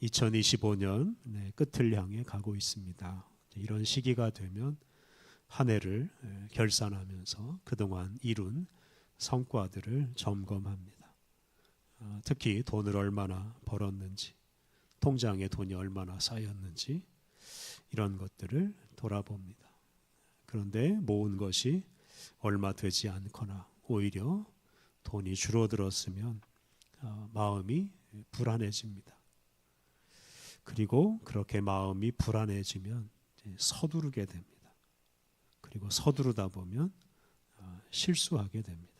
2025년 끝을 향해 가고 있습니다. 이런 시기가 되면 한 해를 결산하면서 그동안 이룬 성과들을 점검합니다. 특히 돈을 얼마나 벌었는지, 통장에 돈이 얼마나 쌓였는지 이런 것들을 돌아봅니다. 그런데 모은 것이 얼마 되지 않거나 오히려 돈이 줄어들었으면 마음이 불안해집니다. 그리고 그렇게 마음이 불안해지면 서두르게 됩니다. 그리고 서두르다 보면 실수하게 됩니다.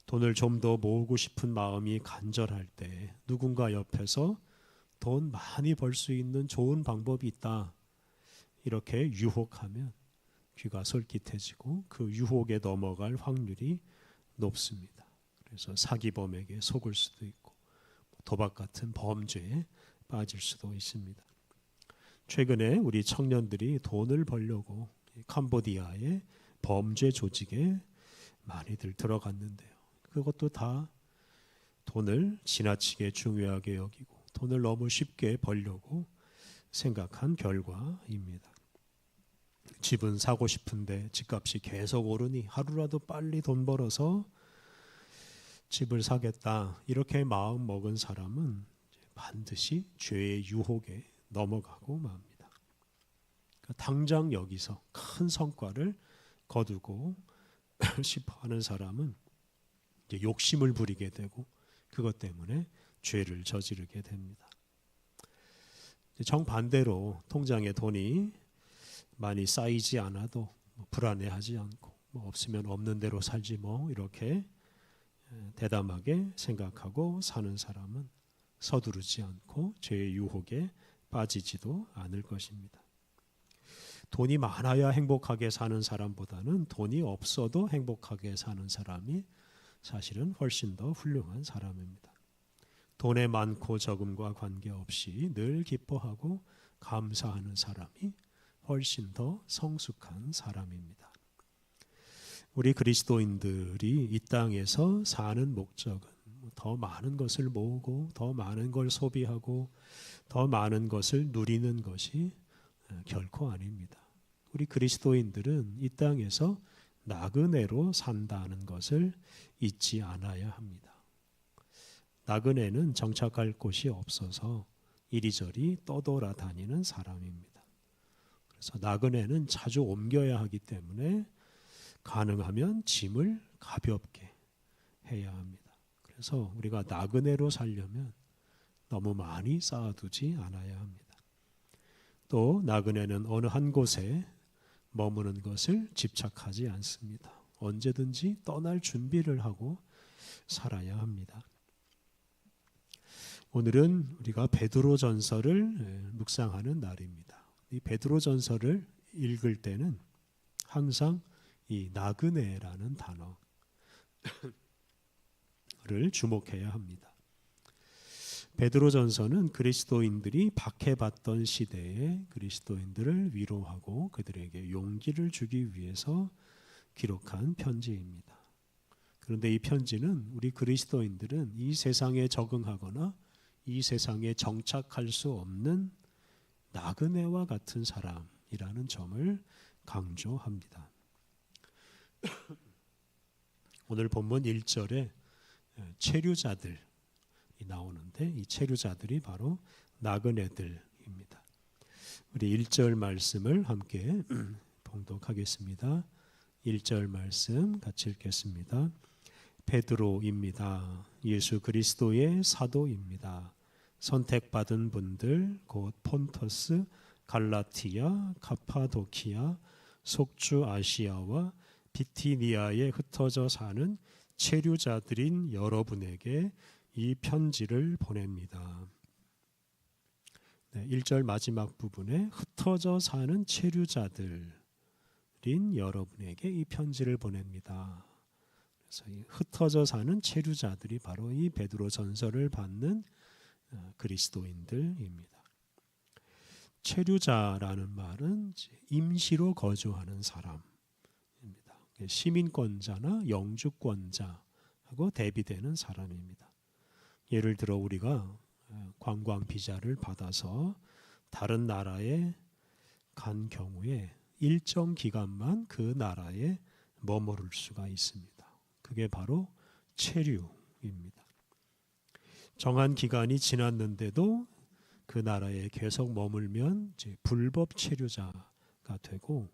돈을 좀 더 모으고 싶은 마음이 간절할 때 누군가 옆에서 돈 많이 벌 수 있는 좋은 방법이 있다, 이렇게 유혹하면 귀가 솔깃해지고 그 유혹에 넘어갈 확률이 높습니다. 그래서 사기범에게 속을 수도 있고 도박 같은 범죄에 빠질 수도 있습니다. 최근에 우리 청년들이 돈을 벌려고 캄보디아의 범죄 조직에 많이들 들어갔는데요. 그것도 다 돈을 지나치게 중요하게 여기고 돈을 너무 쉽게 벌려고 생각한 결과입니다. 집은 사고 싶은데 집값이 계속 오르니 하루라도 빨리 돈 벌어서 집을 사겠다, 이렇게 마음 먹은 사람은 반드시 죄의 유혹에 넘어가고 맙니다. 당장 여기서 큰 성과를 거두고 싶어하는 사람은 이제 욕심을 부리게 되고 그것 때문에 죄를 저지르게 됩니다. 정반대로 통장에 돈이 많이 쌓이지 않아도 불안해하지 않고 없으면 없는 대로 살지 이렇게 대담하게 생각하고 사는 사람은 서두르지 않고 죄의 유혹에 빠지지도 않을 것입니다. 돈이 많아야 행복하게 사는 사람보다는 돈이 없어도 행복하게 사는 사람이 사실은 훨씬 더 훌륭한 사람입니다. 돈의 많고 적음과 관계없이 늘 기뻐하고 감사하는 사람이 훨씬 더 성숙한 사람입니다. 우리 그리스도인들이 이 땅에서 사는 목적은 더 많은 것을 모으고 더 많은 걸 소비하고 더 많은 것을 누리는 것이 결코 아닙니다. 우리 그리스도인들은 이 땅에서 나그네로 산다는 것을 잊지 않아야 합니다. 나그네는 정착할 곳이 없어서 이리저리 떠돌아다니는 사람입니다. 그래서 나그네는 자주 옮겨야 하기 때문에 가능하면 짐을 가볍게 해야 합니다. 그래서 우리가 나그네로 살려면 너무 많이 쌓아두지 않아야 합니다. 또 나그네는 어느 한 곳에 머무는 것을 집착하지 않습니다. 언제든지 떠날 준비를 하고 살아야 합니다. 오늘은 우리가 베드로전서를 묵상하는 날입니다. 이 베드로전서를 읽을 때는 항상 이 나그네라는 단어를 주목해야 합니다. 베드로전서는 그리스도인들이 박해받던 시대에 그리스도인들을 위로하고 그들에게 용기를 주기 위해서 기록한 편지입니다. 그런데 이 편지는 우리 그리스도인들은 이 세상에 적응하거나 이 세상에 정착할 수 없는 나그네와 같은 사람이라는 점을 강조합니다. 오늘 본문 1절에 체류자들이 나오는데 이 체류자들이 바로 나그네들입니다. 우리 1절 말씀을 함께 봉독하겠습니다. 1절 말씀 같이 읽겠습니다. 베드로입니다. 예수 그리스도의 사도입니다. 선택받은 분들 곧 폰터스, 갈라티아, 카파도키아, 속주 아시아와 비티니아에 흩어져 사는 체류자들인 여러분에게 이 편지를 보냅니다. 1절 마지막 부분에 흩어져 사는 체류자들인 여러분에게 이 편지를 보냅니다. 그래서 이 흩어져 사는 체류자들이 바로 이 베드로 전서를 받는 그리스도인들입니다. 체류자라는 말은 임시로 거주하는 사람입니다. 시민권자나 영주권자하고 대비되는 사람입니다. 예를 들어 우리가 관광 비자를 받아서 다른 나라에 간 경우에 일정 기간만 그 나라에 머무를 수가 있습니다. 그게 바로 체류입니다. 정한 기간이 지났는데도 그 나라에 계속 머물면 이제 불법 체류자가 되고,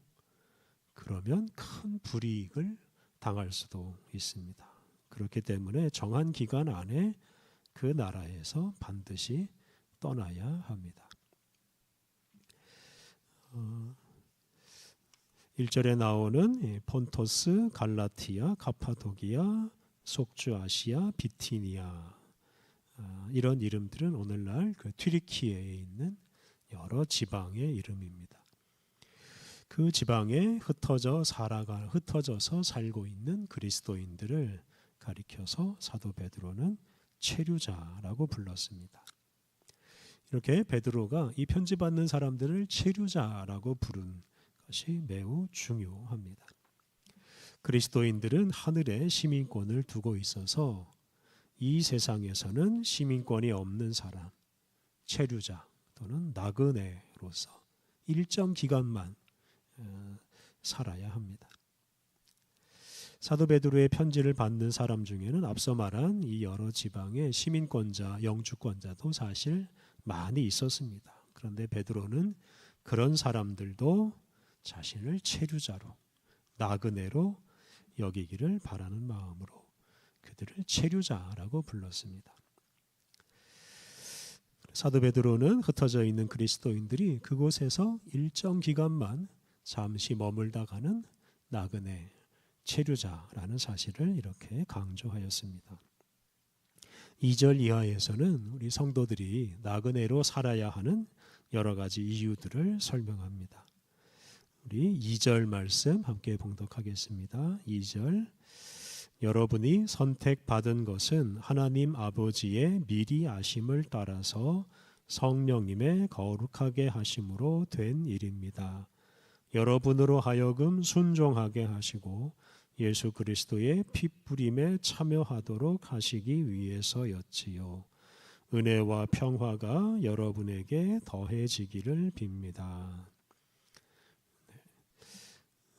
그러면 큰 불이익을 당할 수도 있습니다. 그렇기 때문에 정한 기간 안에 그 나라에서 반드시 떠나야 합니다. 1절에 나오는 폰토스, 갈라티아, 가파도기아, 속주아시아, 비티니아, 이런 이름들은 오늘날 그 튀르키예에 있는 여러 지방의 이름입니다. 그 지방에 흩어져서 살고 있는 그리스도인들을 가리켜서 사도 베드로는 체류자라고 불렀습니다. 이렇게 베드로가 이 편지 받는 사람들을 체류자라고 부른 것이 매우 중요합니다. 그리스도인들은 하늘에 시민권을 두고 있어서 이 세상에서는 시민권이 없는 사람, 체류자 또는 나그네로서 일정 기간만 살아야 합니다. 사도 베드로의 편지를 받는 사람 중에는 앞서 말한 이 여러 지방의 시민권자, 영주권자도 사실 많이 있었습니다. 그런데 베드로는 그런 사람들도 자신을 체류자로, 나그네로 여기기를 바라는 마음으로 그들을 체류자라고 불렀습니다. 사도 베드로는 흩어져 있는 그리스도인들이 그곳에서 일정 기간만 잠시 머물다 가는 나그네, 체류자라는 사실을 이렇게 강조하였습니다. 2절 이하에서는 우리 성도들이 나그네로 살아야 하는 여러 가지 이유들을 설명합니다. 우리 2절 말씀 함께 봉독하겠습니다. 2절, 여러분이 선택받은 것은 하나님 아버지의 미리 아심을 따라서 성령님의 거룩하게 하심으로 된 일입니다. 여러분으로 하여금 순종하게 하시고 예수 그리스도의 핏부림에 참여하도록 하시기 위해서였지요. 은혜와 평화가 여러분에게 더해지기를 빕니다.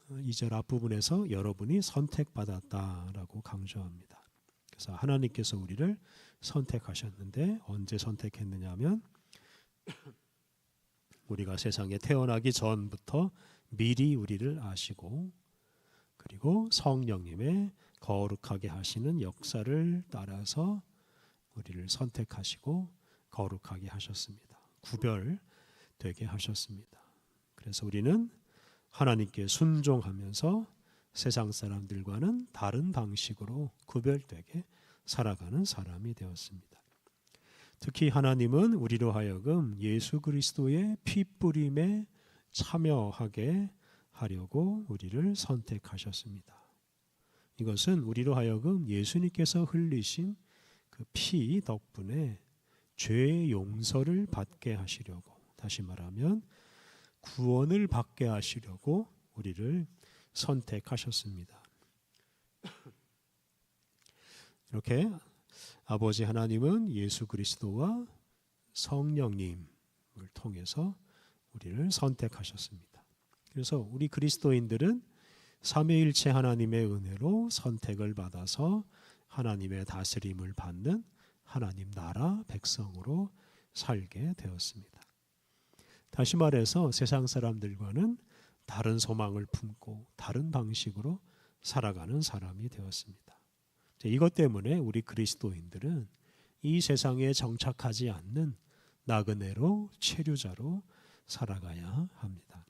2절 앞부분에서 여러분이 선택받았다라고 강조합니다. 그래서 하나님께서 우리를 선택하셨는데 언제 선택했느냐 하면 우리가 세상에 태어나기 전부터 미리 우리를 아시고, 그리고 성령님의 거룩하게 하시는 역사를 따라서 우리를 선택하시고 거룩하게 하셨습니다. 구별되게 하셨습니다. 그래서 우리는 하나님께 순종하면서 세상 사람들과는 다른 방식으로 구별되게 살아가는 사람이 되었습니다. 특히 하나님은 우리로 하여금 예수 그리스도의 핏부림에 참여하게 하려고 우리를 선택하셨습니다. 이것은 우리로 하여금 예수님께서 흘리신 그 피 덕분에 죄의 용서를 받게 하시려고, 다시 말하면 구원을 받게 하시려고 우리를 선택하셨습니다. 이렇게 아버지 하나님은 예수 그리스도와 성령님을 통해서 우리를 선택하셨습니다. 그래서 우리 그리스도인들은 삼위일체 하나님의 은혜로 선택을 받아서 하나님의 다스림을 받는 하나님 나라 백성으로 살게 되었습니다. 다시 말해서 세상 사람들과는 다른 소망을 품고 다른 방식으로 살아가는 사람이 되었습니다. 이것 때문에 우리 그리스도인들은 이 세상에 정착하지 않는 나그네로, 체류자로 살아가야 합니다.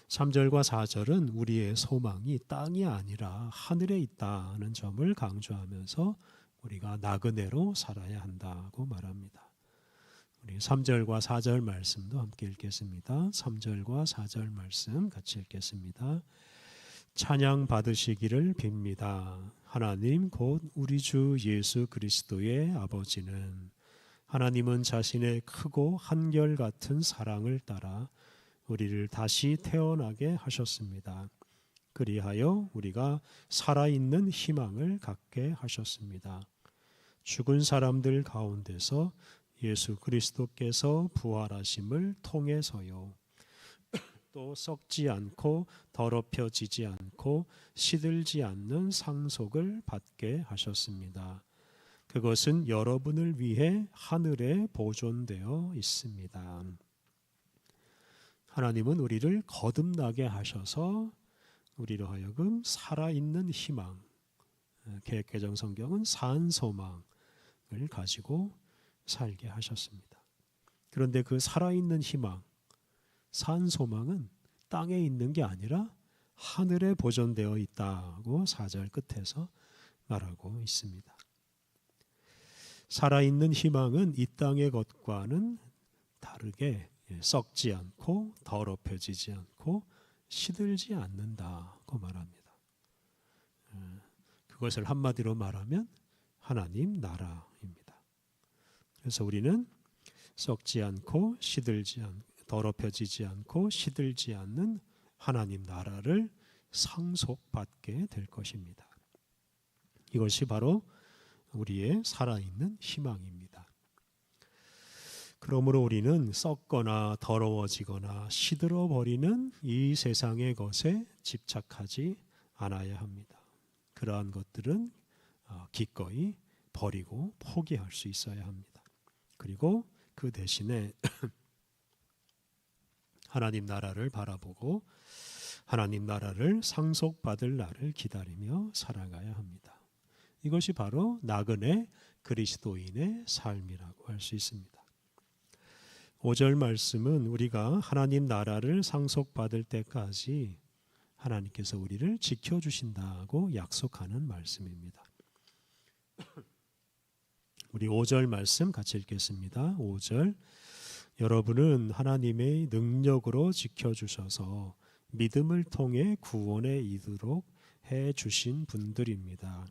3절과 4절은 우리의 소망이 땅이 아니라 하늘에 있다는 점을 강조하면서 우리가 나그네로 살아야 한다고 말합니다. 우리 3절과 4절 말씀도 함께 읽겠습니다. 3절과 4절 말씀 같이 읽겠습니다. 찬양 받으시기를 빕니다. 하나님 곧 우리 주 예수 그리스도의 아버지는, 하나님은 자신의 크고 한결같은 사랑을 따라 우리를 다시 태어나게 하셨습니다. 그리하여 우리가 살아있는 희망을 갖게 하셨습니다. 죽은 사람들 가운데서 예수 그리스도께서 부활하심을 통해서요. 또 썩지 않고 더럽혀지지 않고 시들지 않는 상속을 받게 하셨습니다. 그것은 여러분을 위해 하늘에 보존되어 있습니다. 하나님은 우리를 거듭나게 하셔서 우리로 하여금 살아있는 희망, 개혁개정 성경은 산 소망을 가지고 살게 하셨습니다. 그런데 그 살아있는 희망, 산 소망은 땅에 있는 게 아니라 하늘에 보존되어 있다고 4절 끝에서 말하고 있습니다. 살아있는 희망은 이 땅의 것과는 다르게 썩지 않고 더럽혀지지 않고 시들지 않는다고 말합니다. 그것을 한마디로 말하면 하나님 나라입니다. 그래서 우리는 썩지 않고 시들지 않고 더럽혀지지 않고 시들지 않는 하나님 나라를 상속받게 될 것입니다. 이것이 바로 우리의 살아있는 희망입니다. 그러므로 우리는 썩거나 더러워지거나 시들어버리는 이 세상의 것에 집착하지 않아야 합니다. 그러한 것들은 기꺼이 버리고 포기할 수 있어야 합니다. 그리고 그 대신에 하나님 나라를 바라보고 하나님 나라를 상속받을 날을 기다리며 살아가야 합니다. 이것이 바로 나그네 그리스도인의 삶이라고 할 수 있습니다. 5절 말씀은 우리가 하나님 나라를 상속받을 때까지 하나님께서 우리를 지켜주신다고 약속하는 말씀입니다. 우리 5절 말씀 같이 읽겠습니다. 5절 여러분은 하나님의 능력으로 지켜주셔서 믿음을 통해 구원에 이르도록 해주신 분들입니다.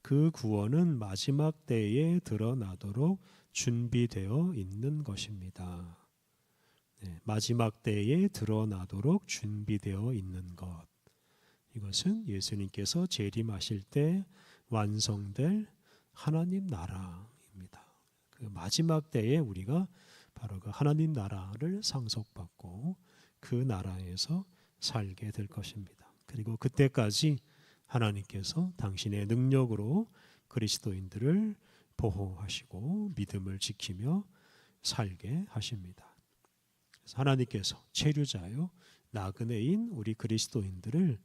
그 구원은 마지막 때에 드러나도록 준비되어 있는 것입니다. 마지막 때에 드러나도록 준비되어 있는 것. 이것은 예수님께서 재림하실 때 완성될 하나님 나라입니다. 그 마지막 때에 우리가 바로 그 하나님 나라를 상속받고 그 나라에서 살게 될 것입니다. 그리고 그때까지 하나님께서 당신의 능력으로 그리스도인들을 보호하시고 믿음을 지키며 살게 하십니다. 그래서 하나님께서 체류자요 나그네인 우리 그리스도인들을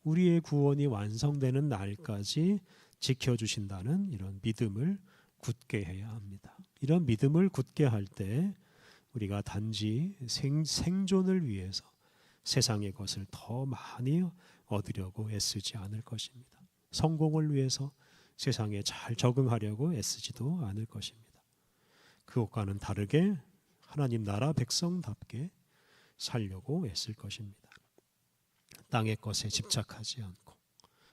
우리의 구원이 완성되는 날까지 지켜주신다는 이런 믿음을 굳게 해야 합니다. 이런 믿음을 굳게 할 때 우리가 단지 생존을 위해서 세상의 것을 더 많이 얻으려고 애쓰지 않을 것입니다. 성공을 위해서 세상에 잘 적응하려고 애쓰지도 않을 것입니다. 그것과는 다르게 하나님 나라 백성답게 살려고 애쓸 것입니다. 땅의 것에 집착하지 않고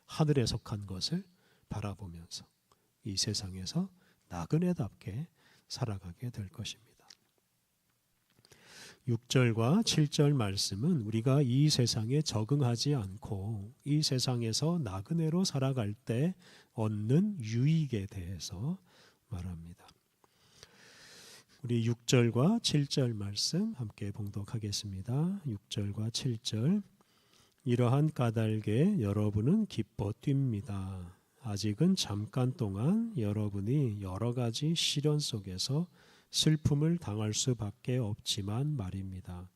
하늘에 속한 것을 바라보면서 이 세상에서 나그네답게 살아가게 될 것입니다. 6절과 7절 말씀은 우리가 이 세상에 적응하지 않고 이 세상에서 나그네로 살아갈 때 얻는 유익에 대해서 말합니다. 우리 6절과 7절 말씀 함께 봉독하겠습니다. 6절과 7절 이러한 까닭에 여러분은 기뻐 뜁니다. 아직은 잠깐 동안 여러분이 여러 가지 시련 속에서 슬픔을 당할 수밖에 없지만 말입니다.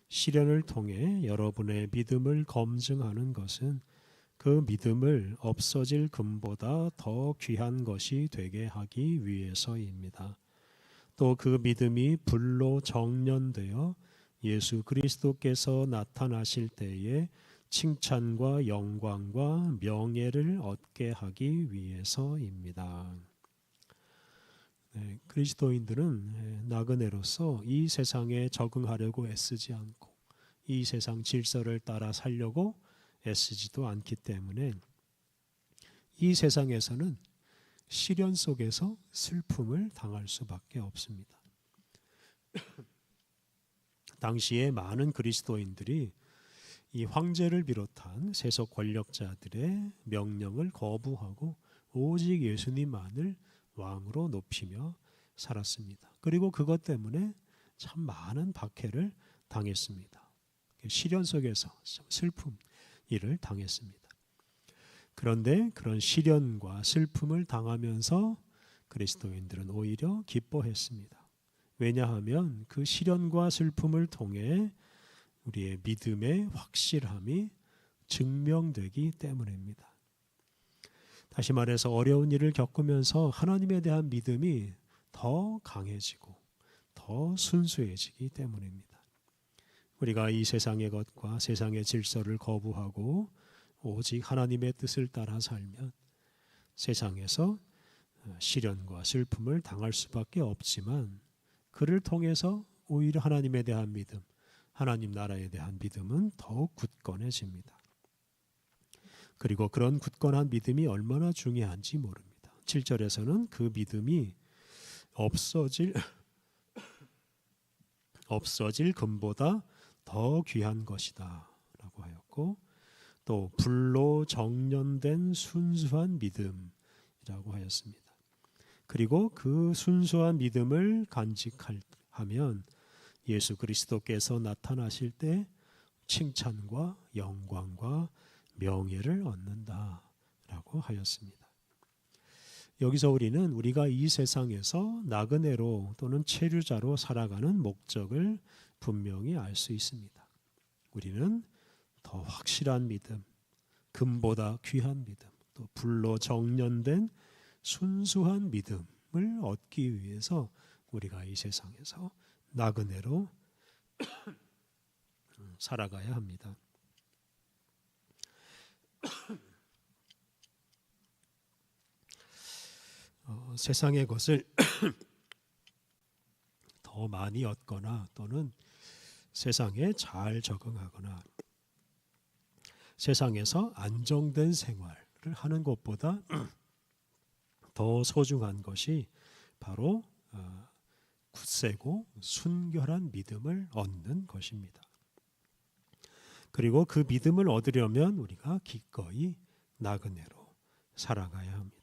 시련을 통해 여러분의 믿음을 검증하는 것은 그 믿음을 없어질 금보다 더 귀한 것이 되게 하기 위해서입니다. 또 그 믿음이 불로 정련되어 예수 그리스도께서 나타나실 때에 칭찬과 영광과 명예를 얻게 하기 위해서입니다. 그리스도인들은 나그네로서 이 세상에 적응하려고 애쓰지 않고 이 세상 질서를 따라 살려고 애쓰지도 않기 때문에 이 세상에서는 시련 속에서 슬픔을 당할 수밖에 없습니다. 당시에 많은 그리스도인들이 이 황제를 비롯한 세속 권력자들의 명령을 거부하고 오직 예수님만을 왕으로 높이며 살았습니다. 그리고 그것 때문에 참 많은 박해를 당했습니다. 시련 속에서 슬픔 일을 당했습니다. 그런데 그런 시련과 슬픔을 당하면서 그리스도인들은 오히려 기뻐했습니다. 왜냐하면 그 시련과 슬픔을 통해 우리의 믿음의 확실함이 증명되기 때문입니다. 다시 말해서 어려운 일을 겪으면서 하나님에 대한 믿음이 더 강해지고 더 순수해지기 때문입니다. 우리가 이 세상의 것과 세상의 질서를 거부하고 오직 하나님의 뜻을 따라 살면 세상에서 시련과 슬픔을 당할 수밖에 없지만 그를 통해서 오히려 하나님에 대한 믿음, 하나님 나라에 대한 믿음은 더욱 굳건해집니다. 그리고 그런 굳건한 믿음이 얼마나 중요한지 모릅니다. 7절에서는 그 믿음이 없어질 금보다 더 귀한 것이다 라고 하였고, 또 불로 정련된 순수한 믿음이라고 하였습니다. 그리고 그 순수한 믿음을 간직하면 예수 그리스도께서 나타나실 때 칭찬과 영광과 명예를 얻는다라고 하였습니다. 여기서 우리는 우리가 이 세상에서 나그네로 또는 체류자로 살아가는 목적을 분명히 알 수 있습니다. 우리는 더 확실한 믿음, 금보다 귀한 믿음, 또 불로 정련된 순수한 믿음을 얻기 위해서 우리가 이 세상에서 나그네로 살아가야 합니다. 세상의 것을 더 많이 얻거나 또는 세상에 잘 적응하거나 세상에서 안정된 생활을 하는 것보다 더 소중한 것이 바로 굳세고 순결한 믿음을 얻는 것입니다. 그리고 그 믿음을 얻으려면 우리가 기꺼이 나그네로 살아가야 합니다.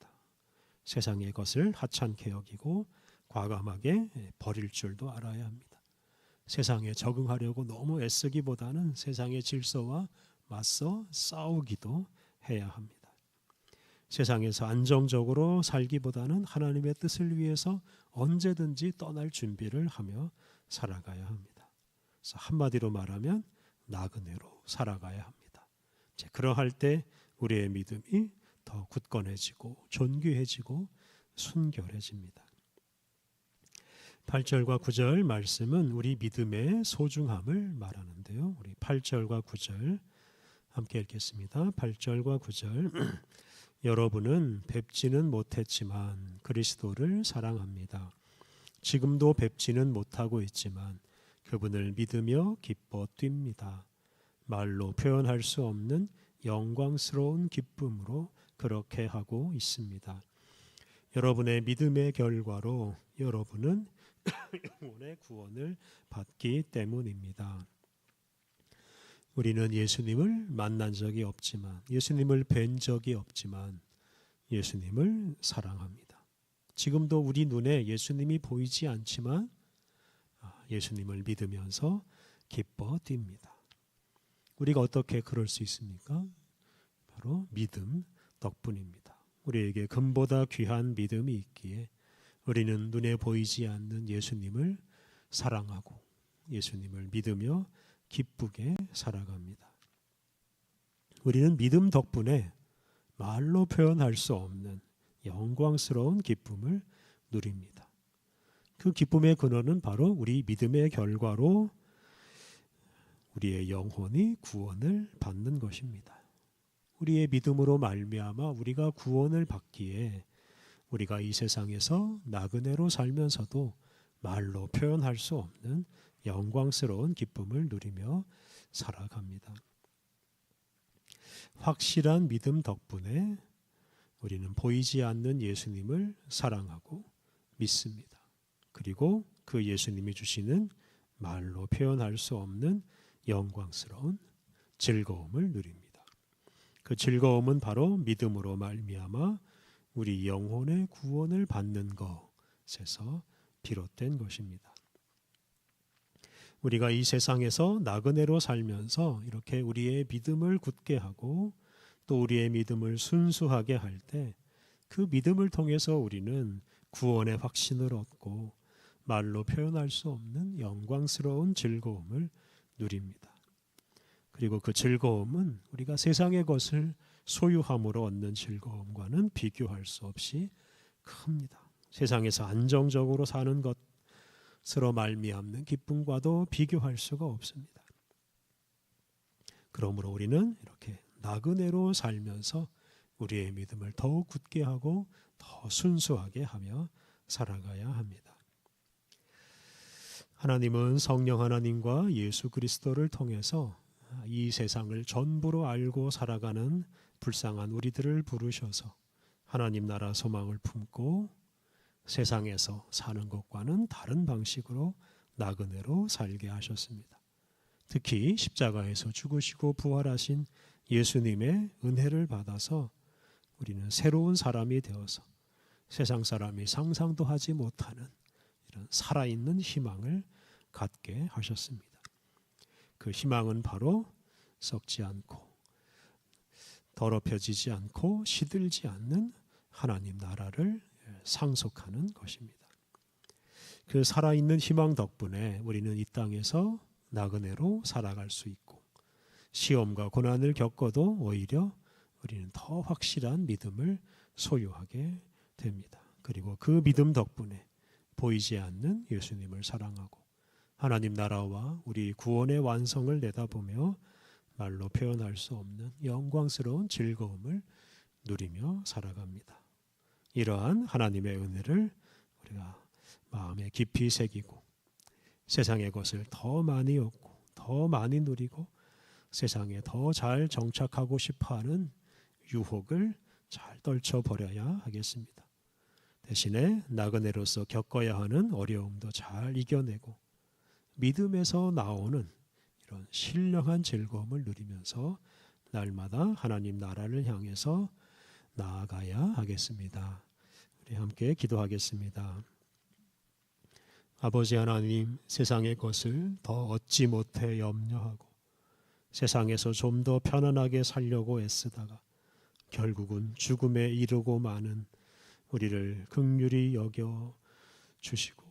세상의 것을 하찮게 여기고 과감하게 버릴 줄도 알아야 합니다. 세상에 적응하려고 너무 애쓰기보다는 세상의 질서와 맞서 싸우기도 해야 합니다. 세상에서 안정적으로 살기보다는 하나님의 뜻을 위해서 언제든지 떠날 준비를 하며 살아가야 합니다. 그래서 한마디로 말하면 나그네로 살아가야 합니다. 그러할 때 우리의 믿음이 더 굳건해지고 존귀해지고 순결해집니다. 8절과 9절 말씀은 우리 믿음의 소중함을 말하는데요. 우리 8절과 9절 함께 읽겠습니다. 8절과 9절 여러분은 뵙지는 못했지만 그리스도를 사랑합니다. 지금도 뵙지는 못하고 있지만 그분을 믿으며 기뻐 뜁니다. 말로 표현할 수 없는 영광스러운 기쁨으로 그렇게 하고 있습니다. 여러분의 믿음의 결과로 여러분은 영혼의 구원을 받기 때문입니다. 우리는 예수님을 만난 적이 없지만, 예수님을 뵌 적이 없지만 예수님을 사랑합니다. 지금도 우리 눈에 예수님이 보이지 않지만 예수님을 믿으면서 기뻐 뜁니다. 우리가 어떻게 그럴 수 있습니까? 바로 믿음 덕분입니다. 우리에게 금보다 귀한 믿음이 있기에 우리는 눈에 보이지 않는 예수님을 사랑하고 예수님을 믿으며 기쁘게 살아갑니다. 우리는 믿음 덕분에 말로 표현할 수 없는 영광스러운 기쁨을 누립니다. 그 기쁨의 근원은 바로 우리 믿음의 결과로 우리의 영혼이 구원을 받는 것입니다. 우리의 믿음으로 말미암아 우리가 구원을 받기에 우리가 이 세상에서 나그네로 살면서도 말로 표현할 수 없는 영광스러운 기쁨을 누리며 살아갑니다. 확실한 믿음 덕분에 우리는 보이지 않는 예수님을 사랑하고 믿습니다. 그리고 그 예수님이 주시는 말로 표현할 수 없는 영광스러운 즐거움을 누립니다. 그 즐거움은 바로 믿음으로 말미암아 우리 영혼의 구원을 받는 것에서 비롯된 것입니다. 우리가 이 세상에서 나그네로 살면서 이렇게 우리의 믿음을 굳게 하고 또 우리의 믿음을 순수하게 할 때 그 믿음을 통해서 우리는 구원의 확신을 얻고 말로 표현할 수 없는 영광스러운 즐거움을 누립니다. 그리고 그 즐거움은 우리가 세상의 것을 소유함으로 얻는 즐거움과는 비교할 수 없이 큽니다. 세상에서 안정적으로 사는 것으로 말미암는 기쁨과도 비교할 수가 없습니다. 그러므로 우리는 이렇게 나그네로 살면서 우리의 믿음을 더욱 굳게 하고 더 순수하게 하며 살아가야 합니다. 하나님은 성령 하나님과 예수 그리스도를 통해서 이 세상을 전부로 알고 살아가는 불쌍한 우리들을 부르셔서 하나님 나라 소망을 품고 세상에서 사는 것과는 다른 방식으로 나그네로 살게 하셨습니다. 특히 십자가에서 죽으시고 부활하신 예수님의 은혜를 받아서 우리는 새로운 사람이 되어서 세상 사람이 상상도 하지 못하는 이런 살아있는 희망을 갖게 하셨습니다. 그 희망은 바로 썩지 않고 더럽혀지지 않고 시들지 않는 하나님 나라를 상속하는 것입니다. 그 살아있는 희망 덕분에 우리는 이 땅에서 나그네로 살아갈 수 있고 시험과 고난을 겪어도 오히려 우리는 더 확실한 믿음을 소유하게 됩니다. 그리고 그 믿음 덕분에 보이지 않는 예수님을 사랑하고 하나님 나라와 우리 구원의 완성을 내다보며 말로 표현할 수 없는 영광스러운 즐거움을 누리며 살아갑니다. 이러한 하나님의 은혜를 우리가 마음에 깊이 새기고 세상의 것을 더 많이 얻고 더 많이 누리고 세상에 더 잘 정착하고 싶어하는 유혹을 잘 떨쳐버려야 하겠습니다. 대신에 나그네로서 겪어야 하는 어려움도 잘 이겨내고 믿음에서 나오는 이런 신령한 즐거움을 누리면서 날마다 하나님 나라를 향해서 나아가야 하겠습니다. 우리 함께 기도하겠습니다. 아버지 하나님, 세상의 것을 더 얻지 못해 염려하고 세상에서 좀 더 편안하게 살려고 애쓰다가 결국은 죽음에 이르고 마는 우리를 긍휼히 여겨 주시고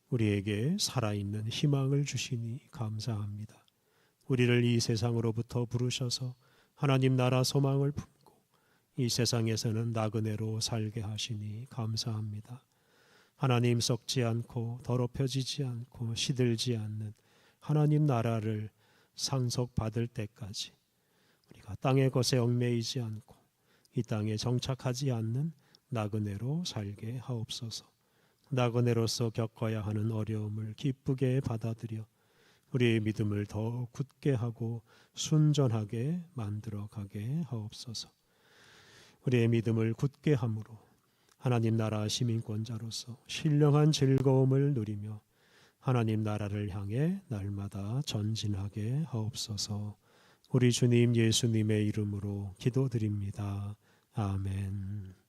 우리에게 살아있는 희망을 주시니 감사합니다. 우리를 이 세상으로부터 부르셔서 하나님 나라 소망을 품고 이 세상에서는 나그네로 살게 하시니 감사합니다. 하나님 썩지 않고 더럽혀지지 않고 시들지 않는 하나님 나라를 상속받을 때까지 우리가 땅의 것에 얽매이지 않고 이 땅에 정착하지 않는 나그네로 살게 하옵소서. 나그네로서 겪어야 하는 어려움을 기쁘게 받아들여 우리의 믿음을 더 굳게 하고 순전하게 만들어 가게 하옵소서. 우리의 믿음을 굳게 함으로 하나님 나라 시민권자로서 신령한 즐거움을 누리며 하나님 나라를 향해 날마다 전진하게 하옵소서. 우리 주님 예수님의 이름으로 기도드립니다. 아멘.